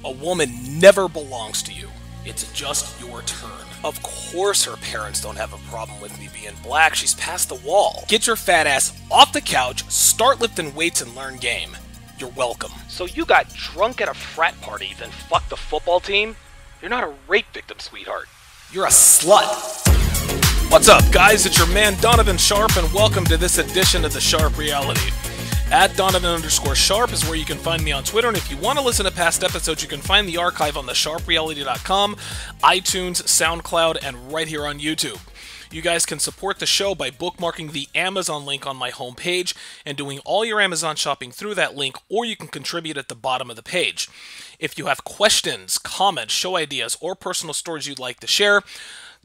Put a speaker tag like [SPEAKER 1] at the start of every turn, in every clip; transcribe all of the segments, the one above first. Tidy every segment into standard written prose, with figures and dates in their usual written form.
[SPEAKER 1] A woman never belongs to you. It's just your turn. Of course her parents don't have a problem with me being black. She's past the wall. Get your fat ass off the couch, start lifting weights, and learn game. You're welcome.
[SPEAKER 2] So you got drunk at a frat party, then fucked the football team? You're not a rape victim, sweetheart.
[SPEAKER 1] You're a slut. What's up, guys? It's your man Donovan Sharp, and welcome to this edition of The Sharp Reality. At Donovan_Sharp is where you can find me on Twitter, and if you want to listen to past episodes, you can find the archive on thesharpreality.com, iTunes, SoundCloud, and right here on YouTube. You guys can support the show by bookmarking the Amazon link on my homepage and doing all your Amazon shopping through that link, or you can contribute at the bottom of the page. If you have questions, comments, show ideas, or personal stories you'd like to share,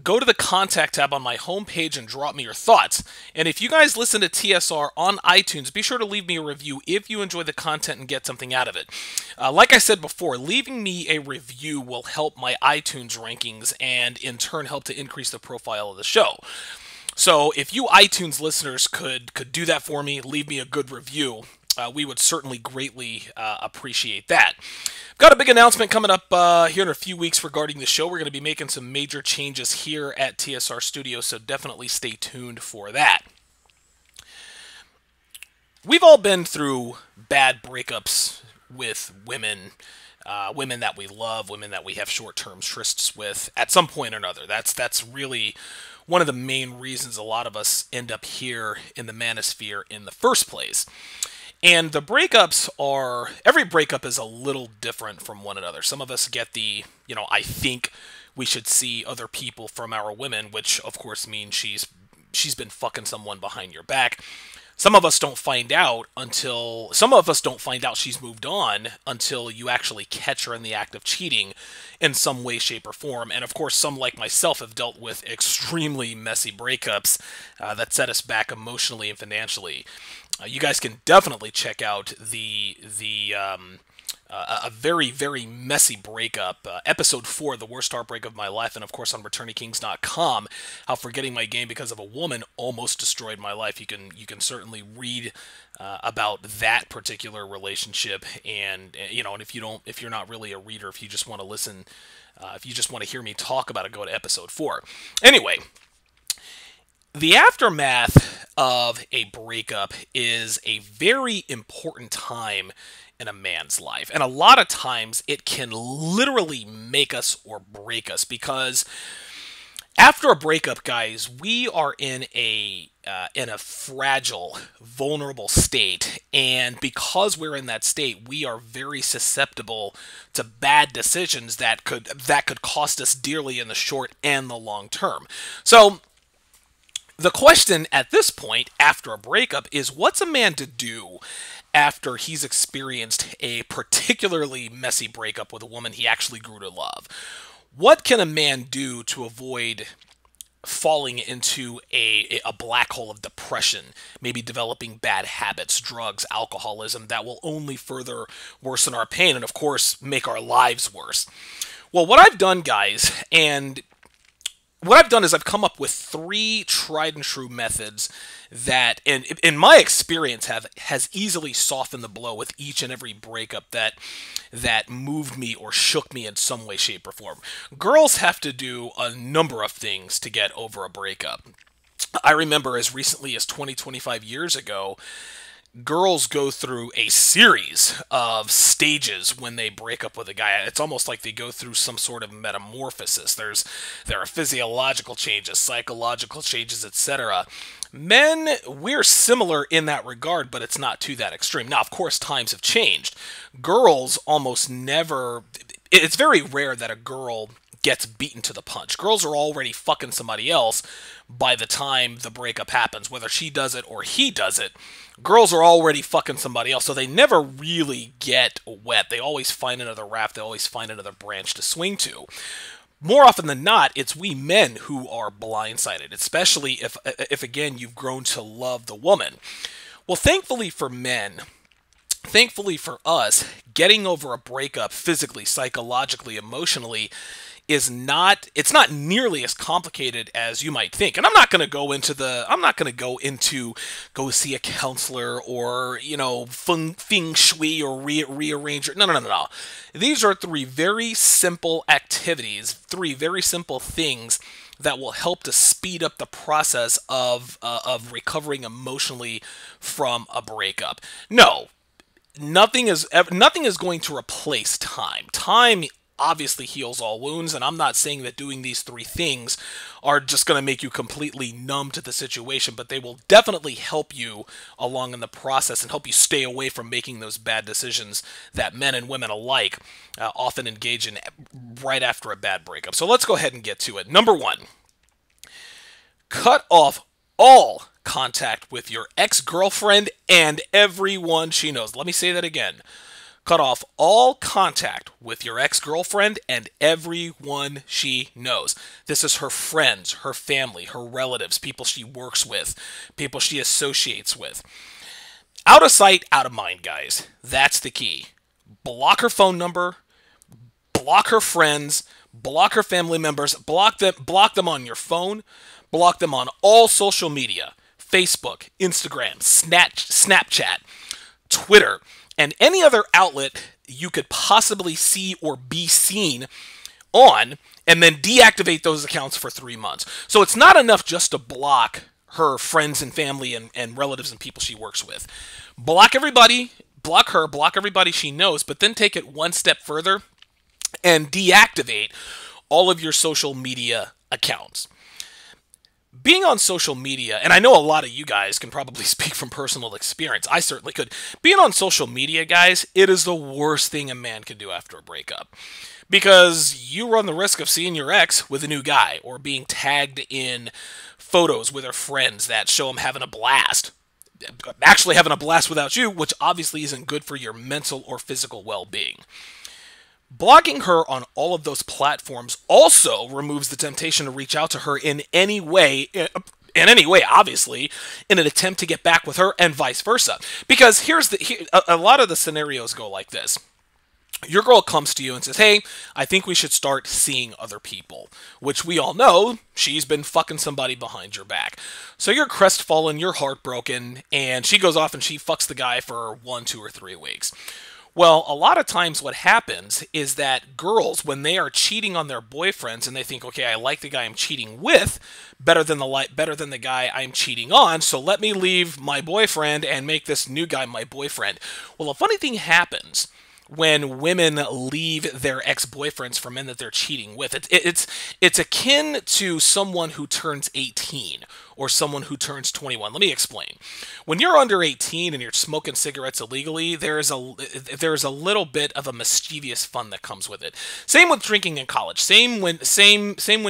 [SPEAKER 1] go to the contact tab on my homepage and drop me your thoughts. And if you guys listen to TSR on iTunes, be sure to leave me a review if you enjoy the content and get something out of it. Like I said before, leaving me a review will help my iTunes rankings and in turn help to increase the profile of the show. So if you iTunes listeners could do that for me, leave me a good review, we would certainly greatly appreciate that. Got a big announcement coming up here in a few weeks regarding the show. We're going to be making some major changes here at TSR Studios, so definitely stay tuned for that. We've all been through bad breakups with women, women that we love, women that we have short-term trysts with at some point or another. That's really one of the main reasons a lot of us end up here in the manosphere in the first place. And the breakups are, every breakup is a little different from one another. Some of us get the, I think we should see other people from our women, which of course means she's been fucking someone behind your back. Some of us don't find out she's moved on until you actually catch her in the act of cheating in some way, shape, or form. And of course, some like myself have dealt with extremely messy breakups that set us back emotionally and financially. You guys can definitely check out a very, very messy breakup, episode 4, the worst heartbreak of my life, and of course on returningkings.com, how forgetting my game because of a woman almost destroyed my life. You can certainly read about that particular relationship, and and if you're not really a reader, if you just want to listen, if you just want to hear me talk about it, go to episode 4. Anyway. The aftermath of a breakup is a very important time in a man's life. And a lot of times it can literally make us or break us, because after a breakup, guys, we are in a fragile, vulnerable state. And because we're in that state, we are very susceptible to bad decisions that could cost us dearly in the short and the long term. So the question at this point, after a breakup, is what's a man to do after he's experienced a particularly messy breakup with a woman he actually grew to love? What can a man do to avoid falling into a black hole of depression, maybe developing bad habits, drugs, alcoholism that will only further worsen our pain and, of course, make our lives worse? Well, what I've done, guys, is I've come up with 3 tried and true methods that, in my experience, has easily softened the blow with each and every breakup that moved me or shook me in some way, shape, or form. Girls have to do a number of things to get over a breakup. I remember as recently as 25 years ago, girls go through a series of stages when they break up with a guy. It's almost like they go through some sort of metamorphosis. There are physiological changes, psychological changes, etc. Men, we're similar in that regard, but it's not to that extreme. Now, of course, times have changed. Girls almost never... It's very rare that a girl gets beaten to the punch. Girls are already fucking somebody else by the time the breakup happens, whether she does it or he does it. Girls are already fucking somebody else, so they never really get wet. They always find another raft, they always find another branch to swing to. More often than not, it's we men who are blindsided, especially if again, you've grown to love the woman. Well, thankfully for men, thankfully for us, getting over a breakup physically, psychologically, emotionally it's not nearly as complicated as you might think. And I'm not going to go see a counselor or, feng shui or rearrange it. No. These are three very simple activities, three very simple things that will help to speed up the process of recovering emotionally from a breakup. No, nothing is going to replace time. Time obviously heals all wounds, and I'm not saying that doing these three things are just going to make you completely numb to the situation, but they will definitely help you along in the process and help you stay away from making those bad decisions that men and women alike often engage in right after a bad breakup. So let's go ahead and get to it. Number one, cut off all contact with your ex-girlfriend and everyone she knows. Let me say that again. Cut off all contact with your ex-girlfriend and everyone she knows. This is her friends, her family, her relatives, people she works with, people she associates with. Out of sight, out of mind, guys. That's the key. Block her phone number, block her friends, block her family members, block them on your phone, block them on all social media, Facebook, Instagram, Snapchat, Twitter, and any other outlet you could possibly see or be seen on, and then deactivate those accounts for 3 months. So it's not enough just to block her friends and family and relatives and people she works with. Block everybody, block her, block everybody she knows, but then take it one step further and deactivate all of your social media accounts. Being on social media, and I know a lot of you guys can probably speak from personal experience. I certainly could. Being on social media, guys, it is the worst thing a man can do after a breakup. Because you run the risk of seeing your ex with a new guy, or being tagged in photos with her friends that show them having a blast. Actually having a blast without you, which obviously isn't good for your mental or physical well-being. Blocking her on all of those platforms also removes the temptation to reach out to her in any way, obviously, in an attempt to get back with her, and vice versa. Because a lot of the scenarios go like this. Your girl comes to you and says, hey, I think we should start seeing other people. Which we all know, she's been fucking somebody behind your back. So you're crestfallen, you're heartbroken, and she goes off and she fucks the guy for 1, 2, or 3 weeks. Well, a lot of times what happens is that girls, when they are cheating on their boyfriends and they think, okay, I like the guy I'm cheating with better than the guy I'm cheating on, so let me leave my boyfriend and make this new guy my boyfriend. Well, a funny thing happens when women leave their ex-boyfriends for men that they're cheating with. It's akin to someone who turns 18 or someone who turns 21. Let me explain. When you're under 18 and you're smoking cigarettes illegally, there's a little bit of a mischievous fun that comes with it. Same with drinking in college. Same when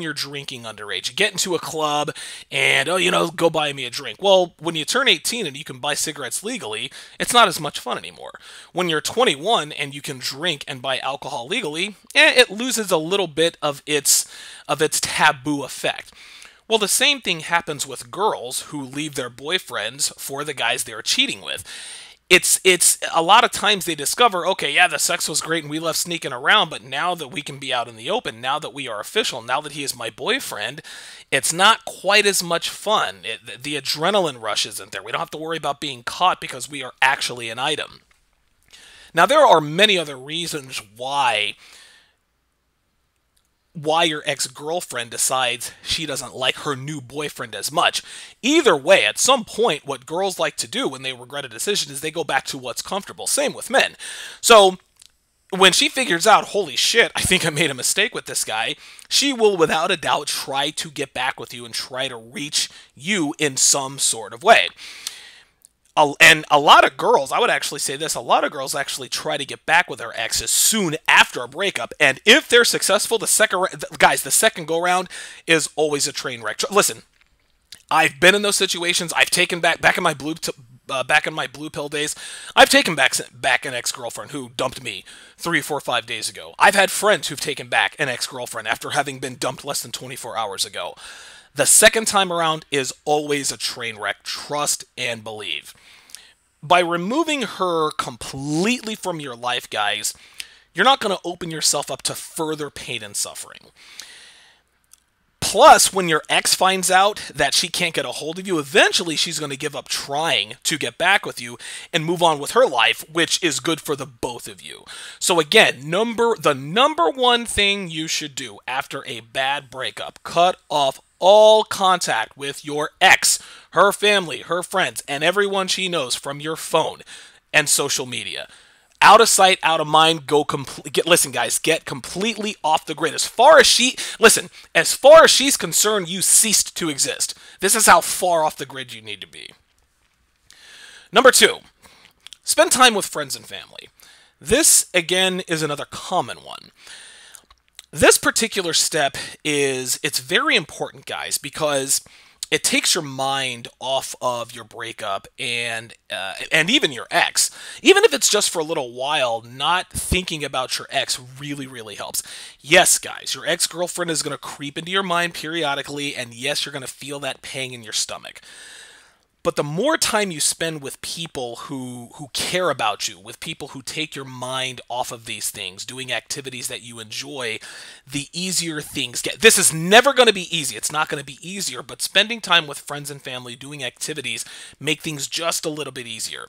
[SPEAKER 1] you're drinking underage. You get into a club and go buy me a drink. Well, when you turn 18 and you can buy cigarettes legally, it's not as much fun anymore. When you're 21 and you can drink and buy alcohol legally, it loses a little bit of its taboo effect. Well, the same thing happens with girls who leave their boyfriends for the guys they're cheating with. It's a lot of times they discover, okay, yeah, the sex was great and we left sneaking around, but now that we can be out in the open, now that we are official, now that he is my boyfriend, it's not quite as much fun. The adrenaline rush isn't there. We don't have to worry about being caught because we are actually an item. Now, there are many other reasons why your ex-girlfriend decides she doesn't like her new boyfriend as much. Either way, at some point, what girls like to do when they regret a decision is they go back to what's comfortable. Same with men. So when she figures out, holy shit, I think I made a mistake with this guy, she will without a doubt try to get back with you and try to reach you in some sort of way. And a lot of girls, I would actually say this, a lot of girls actually try to get back with their exes soon after a breakup. And if they're successful, the second go-round is always a train wreck. Listen, I've been in those situations. I've taken back in my blue pill days, I've taken back an ex-girlfriend who dumped me 3, 4, 5 days ago. I've had friends who've taken back an ex-girlfriend after having been dumped less than 24 hours ago. The second time around is always a train wreck. Trust and believe. By removing her completely from your life, guys, You're not going to open yourself up to further pain and suffering. Plus, when your ex finds out that she can't get a hold of you, eventually she's going to give up trying to get back with you and move on with her life, which is good for the both of you. So again, the number one thing you should do after a bad breakup, cut off all contact with your ex, her family, her friends, and everyone she knows from your phone and social media. Out of sight, out of mind. Listen, guys, get completely off the grid. As far as she's concerned, you ceased to exist. This is how far off the grid you need to be. Number 2, spend time with friends and family. This, again, is another common one. This particular step it's very important, guys, because it takes your mind off of your breakup and even your ex. Even if it's just for a little while, not thinking about your ex really, really helps. Yes, guys, your ex-girlfriend is going to creep into your mind periodically, and yes, you're going to feel that pang in your stomach. But the more time you spend with people who care about you, with people who take your mind off of these things, doing activities that you enjoy, the easier things get. This is never going to be easy. It's not going to be easier, but spending time with friends and family, doing activities, make things just a little bit easier.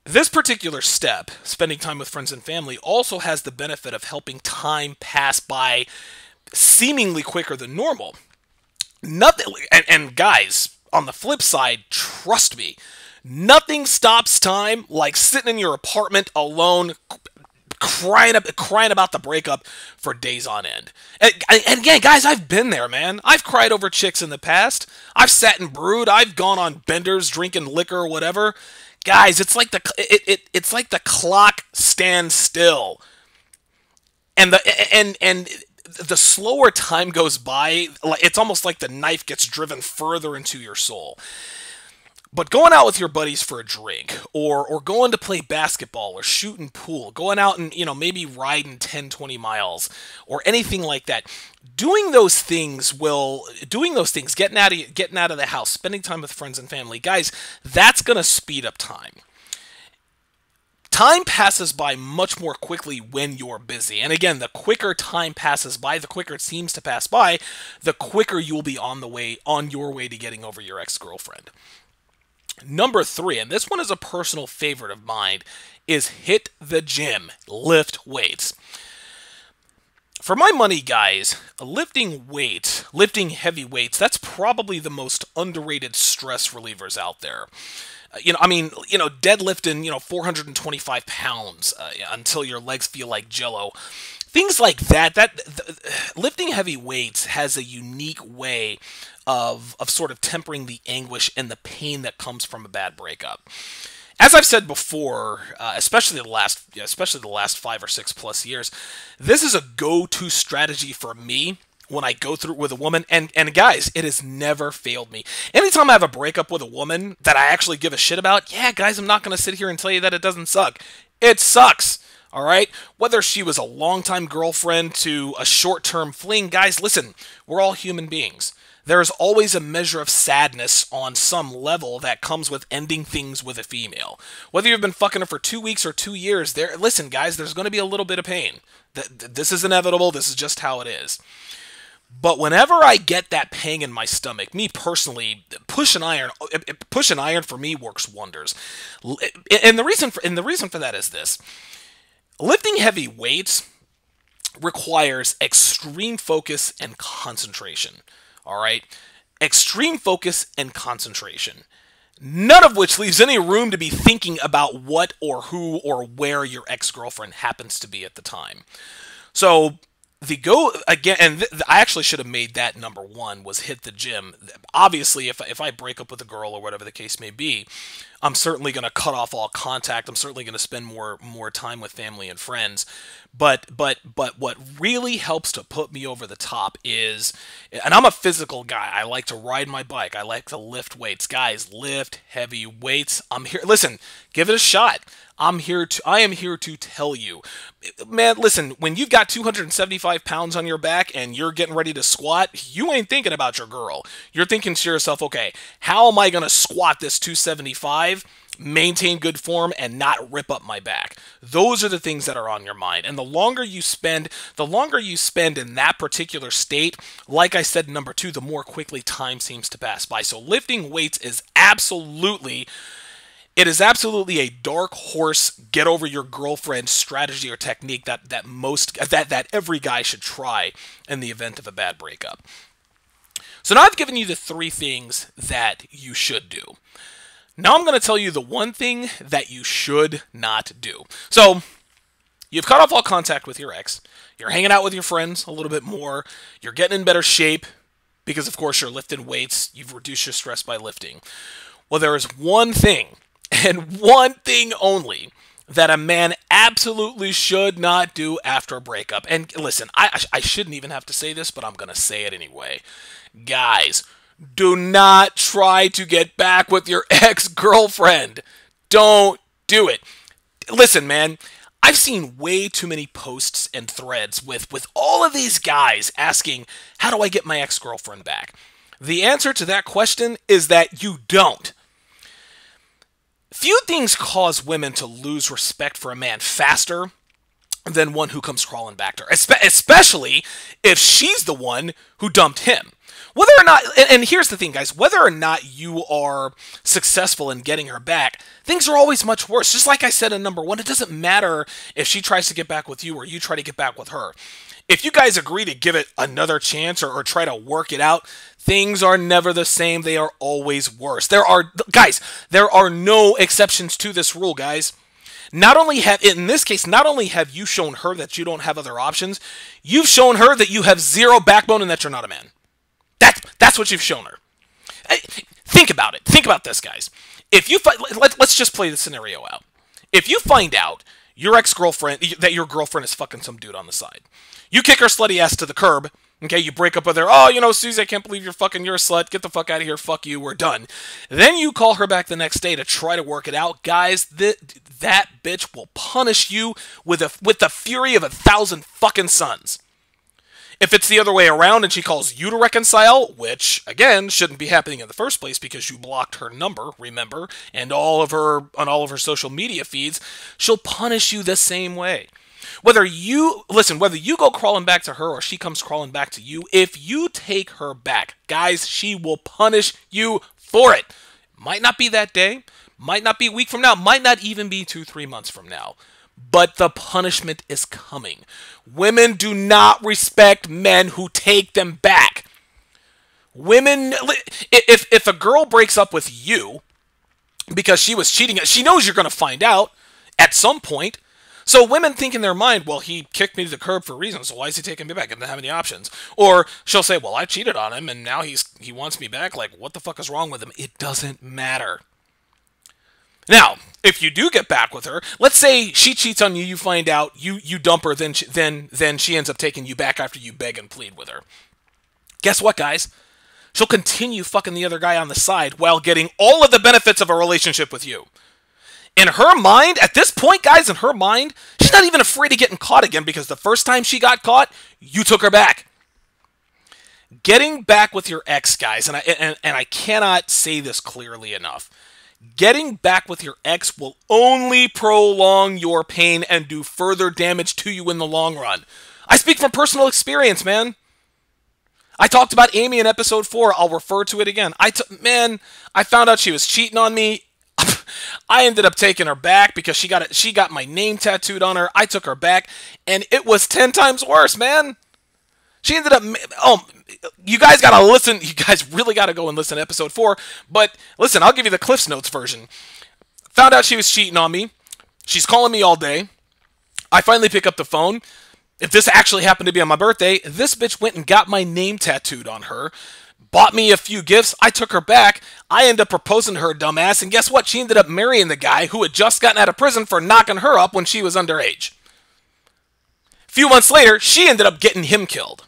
[SPEAKER 1] This particular step, spending time with friends and family, also has the benefit of helping time pass by seemingly quicker than normal. Nothing, and guys, on the flip side, trust me, nothing stops time like sitting in your apartment alone, crying about the breakup for days on end. And again, guys, I've been there, man. I've cried over chicks in the past. I've sat and brewed. I've gone on benders, drinking liquor or whatever. Guys, it's like it's like the clock stands still, and the slower time goes by, it's almost like the knife gets driven further into your soul. But going out with your buddies for a drink, or going to play basketball, or shooting pool, going out and, maybe riding 10, 20 miles, or anything like that, doing those things, getting out of the house, spending time with friends and family, guys, that's going to speed up time. Time passes by much more quickly when you're busy. And again, the quicker time passes by, the quicker it seems to pass by, the quicker you'll be on your way to getting over your ex-girlfriend. Number 3, and this one is a personal favorite of mine, is hit the gym, lift weights. For my money, guys, lifting heavy weights, that's probably the most underrated stress relievers out there. Deadlifting, 425 pounds until your legs feel like jello. Things like that. Lifting heavy weights has a unique way of sort of tempering the anguish and the pain that comes from a bad breakup. As I've said before, especially the last 5 or 6 plus years, this is a go-to strategy for me when I go through it with a woman, and guys, it has never failed me. Anytime I have a breakup with a woman that I actually give a shit about, yeah, guys, I'm not going to sit here and tell you that it doesn't suck. It sucks, all right? Whether she was a longtime girlfriend to a short-term fling, guys, listen, we're all human beings. There's always a measure of sadness on some level that comes with ending things with a female. Whether you've been fucking her for 2 weeks or 2 years, listen, guys, there's going to be a little bit of pain. This is inevitable. This is just how it is. But whenever I get that pang in my stomach, me personally, push an iron for me works wonders. And the reason for that is this: lifting heavy weights requires extreme focus and concentration. All right, extreme focus and concentration. None of which leaves any room to be thinking about what or who or where your ex-girlfriend happens to be at the time. So I actually should have made that number 1, was hit the gym. Obviously, if I break up with a girl or whatever the case may be, I'm certainly going to cut off all contact. I'm certainly going to spend more time with family and friends. But what really helps to put me over the top is, and I'm a physical guy. I like to ride my bike. I like to lift weights. Guys, lift heavy weights. I'm here. Listen, give it a shot. I am here to tell you, man, listen, when you've got 275 pounds on your back and you're getting ready to squat, you ain't thinking about your girl. You're thinking to yourself, okay, how am I going to squat this 275 maintain good form, and not rip up my back. Those are the things that are on your mind. And the longer you spend in that particular state, like I said, number 2, the more quickly time seems to pass by. So lifting weights is absolutely a dark horse get over your girlfriend strategy or technique that every guy should try in the event of a bad breakup. So now I've given you the 3 things that you should do. Now I'm going to tell you the one thing that you should not do. So you've cut off all contact with your ex. You're hanging out with your friends a little bit more. You're getting in better shape because, of course, you're lifting weights. You've reduced your stress by lifting. Well, there is one thing, and one thing only, that a man absolutely should not do after a breakup. And listen, I shouldn't even have to say this, but I'm going to say it anyway. Guys, do not try to get back with your ex-girlfriend. Don't do it. Listen, man, I've seen way too many posts and threads with all of these guys asking, how do I get my ex-girlfriend back? The answer to that question is that you don't. Few things cause women to lose respect for a man faster than one who comes crawling back to her, especially if she's the one who dumped him. Whether or not, and here's the thing, guys, whether or not you are successful in getting her back, things are always much worse. Just like I said in number 1, it doesn't matter if she tries to get back with you or you try to get back with her. If you guys agree to give it another chance or try to work it out, things are never the same. They are always worse. There are no exceptions to this rule, guys. In this case, not only have you shown her that you don't have other options, you've shown her that you have zero backbone and that you're not a man. That's what you've shown her. Think about it. Think about this, guys. Let's just play the scenario out. If you find out your girlfriend is fucking some dude on the side, you kick her slutty ass to the curb. Okay, you break up with her. Oh, Susie, I can't believe you're a slut. Get the fuck out of here. Fuck you. We're done. Then you call her back the next day to try to work it out. Guys, that bitch will punish you with the fury of 1,000 fucking suns. If it's the other way around and she calls you to reconcile, which, again, shouldn't be happening in the first place because you blocked her number, remember, and on all of her social media feeds, she'll punish you the same way. Whether you go crawling back to her or she comes crawling back to you, if you take her back, guys, she will punish you for it. Might not be that day, might not be a week from now, might not even be 2-3 months from now. But the punishment is coming. Women do not respect men who take them back. If a girl breaks up with you because she was cheating, she knows you're going to find out at some point. So women think in their mind, well, he kicked me to the curb for a reason, so why is he taking me back? I didn't have any options. Or she'll say, well, I cheated on him, and now he wants me back. Like, what the fuck is wrong with him? It doesn't matter. Now, if you do get back with her, let's say she cheats on you, you find out, you dump her, then she ends up taking you back after you beg and plead with her. Guess what, guys? She'll continue fucking the other guy on the side while getting all of the benefits of a relationship with you. In her mind, at this point, guys, in her mind, she's not even afraid of getting caught again because the first time she got caught, you took her back. Getting back with your ex, guys, and I cannot say this clearly enough. Getting back with your ex will only prolong your pain and do further damage to you in the long run. I speak from personal experience, man. I talked about Amy in episode 4. I'll refer to it again. I found out she was cheating on me. I ended up taking her back because she got my name tattooed on her. I took her back, and it was 10 times worse, man. She ended up... you guys gotta listen. You guys really gotta go and listen to episode 4. But listen, I'll give you the Cliff's Notes version. Found out she was cheating on me. She's calling me all day. I finally pick up the phone. If this actually happened to be on my birthday, this bitch went and got my name tattooed on her. Bought me a few gifts. I took her back. I ended up proposing to her, dumbass. And guess what? She ended up marrying the guy who had just gotten out of prison for knocking her up when she was underage. A few months later, she ended up getting him killed.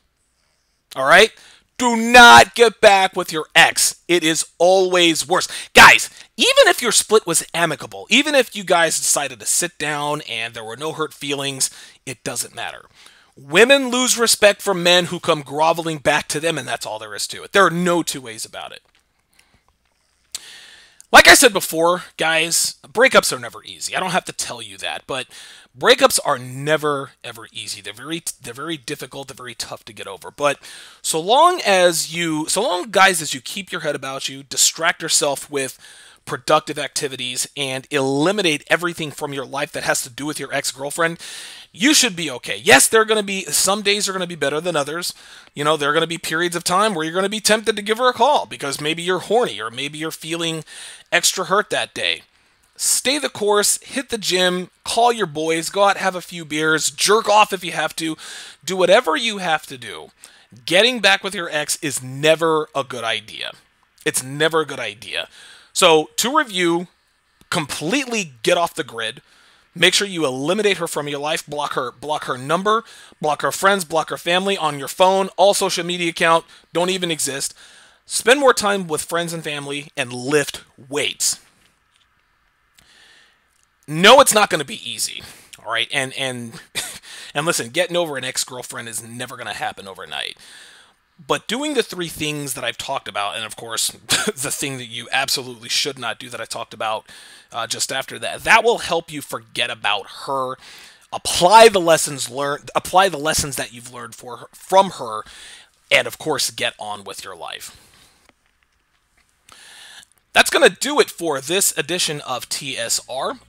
[SPEAKER 1] All right? Do not get back with your ex. It is always worse. Guys, even if your split was amicable, even if you guys decided to sit down and there were no hurt feelings, it doesn't matter. Women lose respect for men who come groveling back to them, and that's all there is to it. There are no two ways about it. Like I said before, guys, breakups are never easy. I don't have to tell you that, but breakups are never ever easy. They're very difficult, they're very tough to get over. But so long guys as you keep your head about you, distract yourself with productive activities and eliminate everything from your life that has to do with your ex-girlfriend, you should be okay. Yes, there are going to be some days are going to be better than others. You know, there are going to be periods of time where you're going to be tempted to give her a call because maybe you're horny or maybe you're feeling extra hurt that day. Stay the course, hit the gym, call your boys, go out, have a few beers, jerk off if you have to, do whatever you have to do. Getting back with your ex is never a good idea. It's never a good idea. So, to review, completely get off the grid. Make sure you eliminate her from your life. Block her number, block her friends, block her family on your phone, all social media account, don't even exist. Spend more time with friends and family and lift weights. No, it's not going to be easy. All right? And and listen, getting over an ex-girlfriend is never going to happen overnight. But doing the three things that I've talked about, and of course, the thing that you absolutely should not do that I talked about just after that, that will help you forget about her, apply the lessons that you've learned from her, and of course, get on with your life. That's going to do it for this edition of TSR.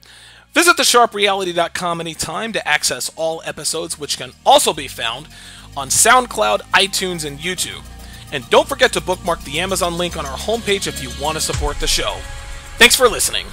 [SPEAKER 1] Visit thesharpreality.com anytime to access all episodes, which can also be found on SoundCloud, iTunes, and YouTube. And don't forget to bookmark the Amazon link on our homepage if you want to support the show. Thanks for listening.